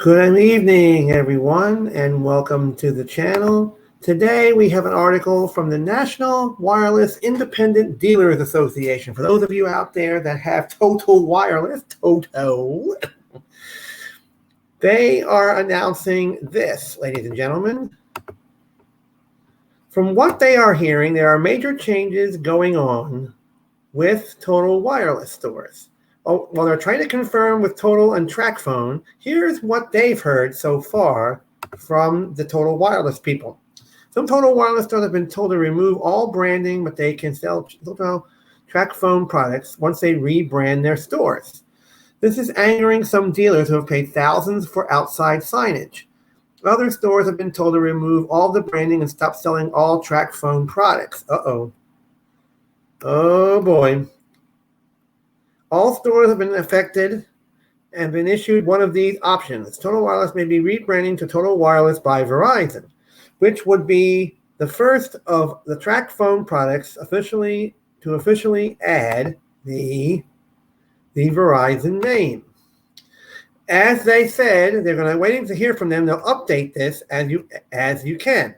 Good evening, everyone, and welcome to the channel. Today we have an article from the National Wireless Independent Dealers Association. For those of you out there that have Total Wireless, Toto, they are announcing this, ladies and gentlemen. From what they are hearing, there are major changes going on with Total Wireless stores. While they're trying to confirm with Total and TracFone, here's what they've heard so far from the Total Wireless people. Some Total Wireless stores have been told to remove all branding, but they can sell TracFone products once they rebrand their stores. This is angering some dealers who have paid thousands for outside signage. Other stores have been told to remove all the branding and stop selling all TracFone products. Uh-oh. Oh, boy. All stores have been affected and been issued one of these options. Total Wireless may be rebranding to Total Wireless by Verizon, which would be the first of the TracFone products officially add the Verizon name. As they said, they're going to waiting to hear from them. They'll update this as you can.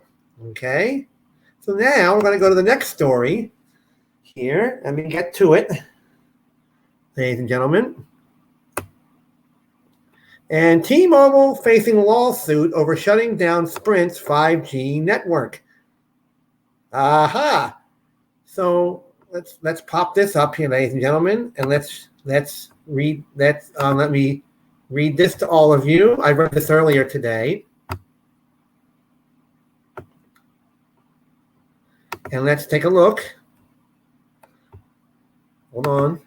Okay? So now we're going to go to the next story here. Let me get to it, ladies and gentlemen. And T-Mobile facing lawsuit over shutting down Sprint's 5G network. Aha! So let's pop this up here, ladies and gentlemen, and let's read that. Let me read this to all of you. I read this earlier today, and let's take a look. Hold on.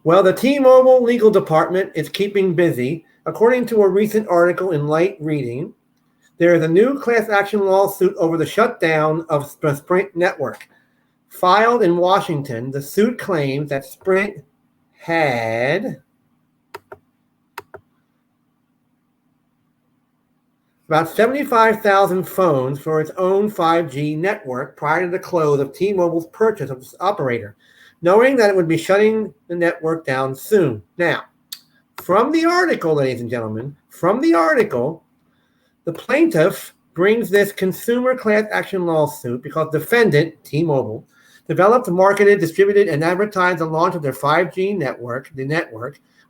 Well, the T-Mobile legal department is keeping busy. According to a recent article in Light Reading, there is a new class action lawsuit over the shutdown of the Sprint network. Filed in Washington, the suit claims that Sprint had about 75,000 phones for its own 5G network prior to the close of T-Mobile's purchase of this operator, knowing that it would be shutting the network down soon. Now, from the article, ladies and gentlemen, the plaintiff brings this consumer class action lawsuit because defendant, T-Mobile, developed, marketed, distributed, and advertised the launch of their 5G network,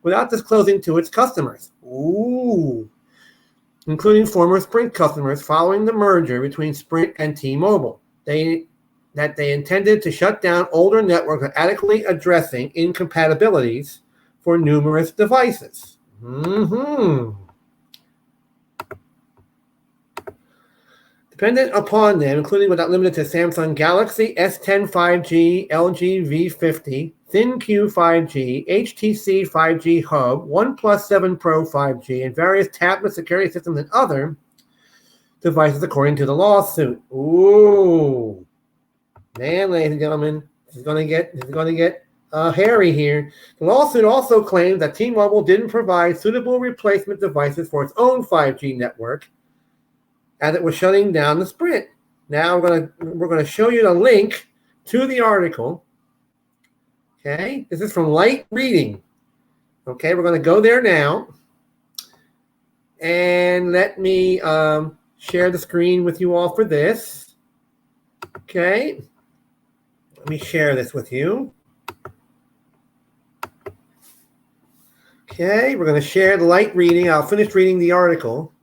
without disclosing to its customers. Ooh. Including former Sprint customers following the merger between Sprint and T-Mobile. That they intended to shut down older networks adequately addressing incompatibilities for numerous devices. Dependent upon them, including but not limited to Samsung Galaxy S10 5G, LG V50, ThinQ 5G, HTC 5G Hub, OnePlus 7 Pro 5G, and various tablet security systems and other devices, according to the lawsuit. Ooh. Man, ladies and gentlemen, this is going to get hairy here. The lawsuit also claims that T-Mobile didn't provide suitable replacement devices for its own 5G network, as it was shutting down the Sprint. Now we're going to show you the link to the article. Okay, this is from Light Reading. Okay, we're going to go there now, and let me share the screen with you all for this. Okay. Let me share this with you. Okay, we're going to share the Light Reading. I'll finish reading the article.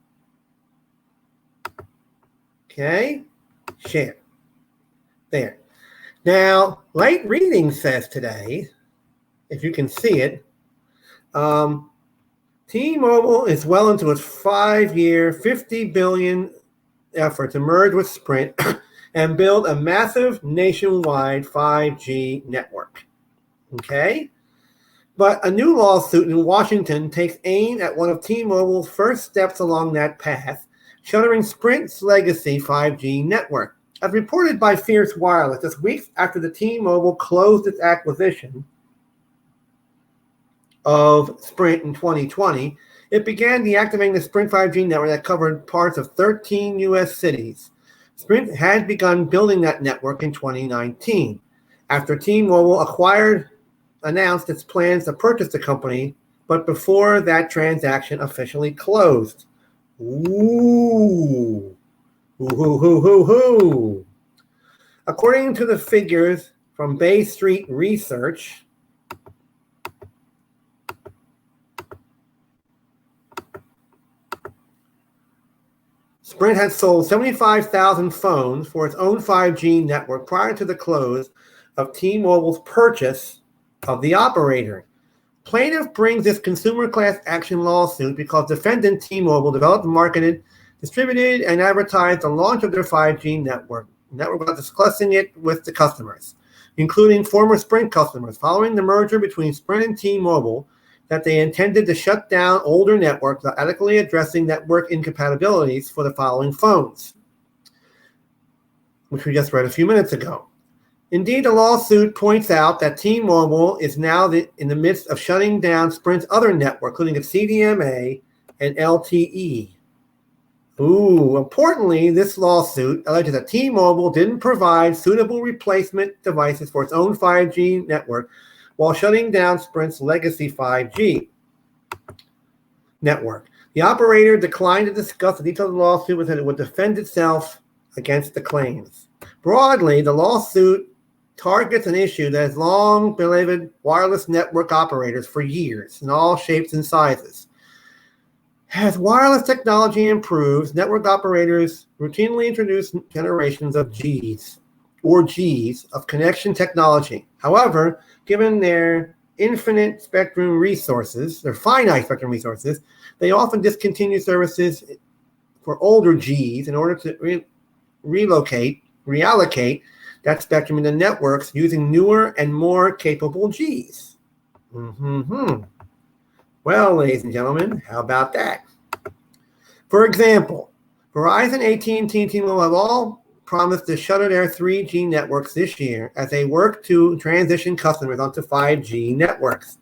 Okay, share. There. Now, Light Reading says today, if you can see it, T-Mobile is well into its 5-year, $50 billion effort to merge with Sprint and build a massive nationwide 5G network. Okay? But a new lawsuit in Washington takes aim at one of T-Mobile's first steps along that path, shuttering Sprint's legacy 5G network. As reported by Fierce Wireless, just weeks after the T-Mobile closed its acquisition of Sprint in 2020, it began deactivating the Sprint 5G network that covered parts of 13 U.S. cities. Sprint had begun building that network in 2019 after T-Mobile announced its plans to purchase the company but before that transaction officially closed. Ooh. Ooh. According to the figures from Bay Street Research, Sprint had sold 75,000 phones for its own 5G network prior to the close of T-Mobile's purchase of the operator. Plaintiff brings this consumer class action lawsuit because defendant T-Mobile developed, marketed, distributed, and advertised the launch of their 5G network without discussing it with the customers, including former Sprint customers, following the merger between Sprint and T-Mobile, that they intended to shut down older networks without adequately addressing network incompatibilities for the following phones, which we just read a few minutes ago. Indeed, the lawsuit points out that T-Mobile is now in the midst of shutting down Sprint's other network, including its CDMA and LTE. Importantly, this lawsuit alleges that T-Mobile didn't provide suitable replacement devices for its own 5G network while shutting down Sprint's legacy 5G network. The operator declined to discuss the details of the lawsuit, but said it would defend itself against the claims. Broadly, the lawsuit targets an issue that has long beloved wireless network operators for years in all shapes and sizes. As wireless technology improves, network operators routinely introduce generations of Gs of connection technology. However, given their finite spectrum resources, they often discontinue services for older Gs in order to reallocate that spectrum into networks using newer and more capable Gs. Well, ladies and gentlemen, how about that? For example, Verizon, AT&T, and T-Mobile have all promised to shutter their 3G networks this year as they work to transition customers onto 5G networks.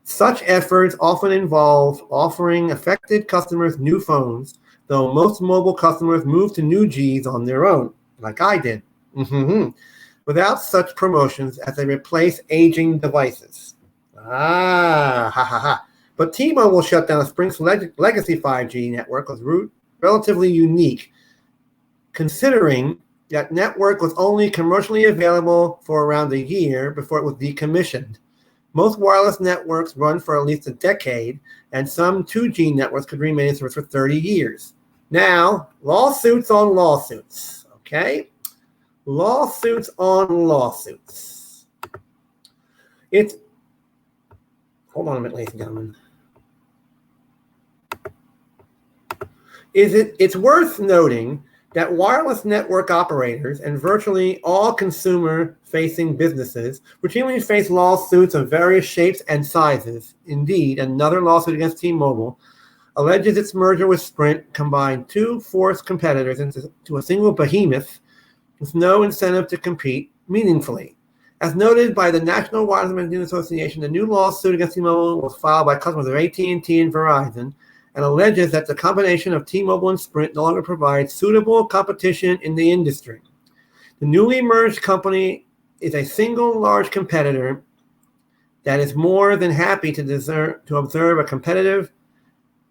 Such efforts often involve offering affected customers new phones, though most mobile customers move to new Gs on their own, like I did, without such promotions as they replace aging devices. But T-Mobile shut down Sprint's legacy 5G network was relatively unique, considering that network was only commercially available for around a year before it was decommissioned. Most wireless networks run for at least a decade, and some 2G networks could remain in service for 30 years. Now, lawsuits on lawsuits, okay? Lawsuits on lawsuits. Hold on a minute, ladies and gentlemen. It's worth noting that wireless network operators and virtually all consumer-facing businesses routinely face lawsuits of various shapes and sizes. Indeed, another lawsuit against T-Mobile alleges its merger with Sprint combined two forced competitors into a single behemoth with no incentive to compete meaningfully. As noted by the National Wireless Management Association, the new lawsuit against T-Mobile was filed by customers of AT&T and Verizon, and alleges that the combination of T-Mobile and Sprint no longer provides suitable competition in the industry. The newly merged company is a single large competitor that is more than happy to observe a competitive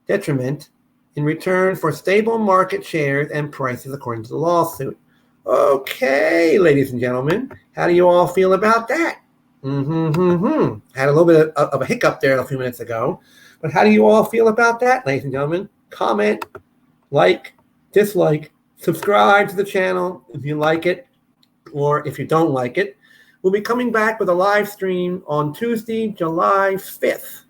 detriment in return for stable market shares and prices, according to the lawsuit. Okay, ladies and gentlemen, how do you all feel about that? Had a little bit of a hiccup there a few minutes ago. But how do you all feel about that, ladies and gentlemen? Comment, like, dislike, subscribe to the channel if you like it, or if you don't like it. We'll be coming back with a live stream on Tuesday, July 5th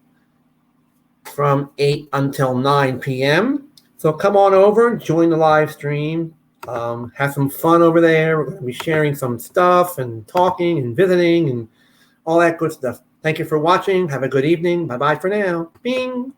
from 8 until 9 p.m. So come on over, join the live stream, have some fun over there. We're going to be sharing some stuff and talking and visiting and all that good stuff. Thank you for watching. Have a good evening. Bye-bye for now. Bing.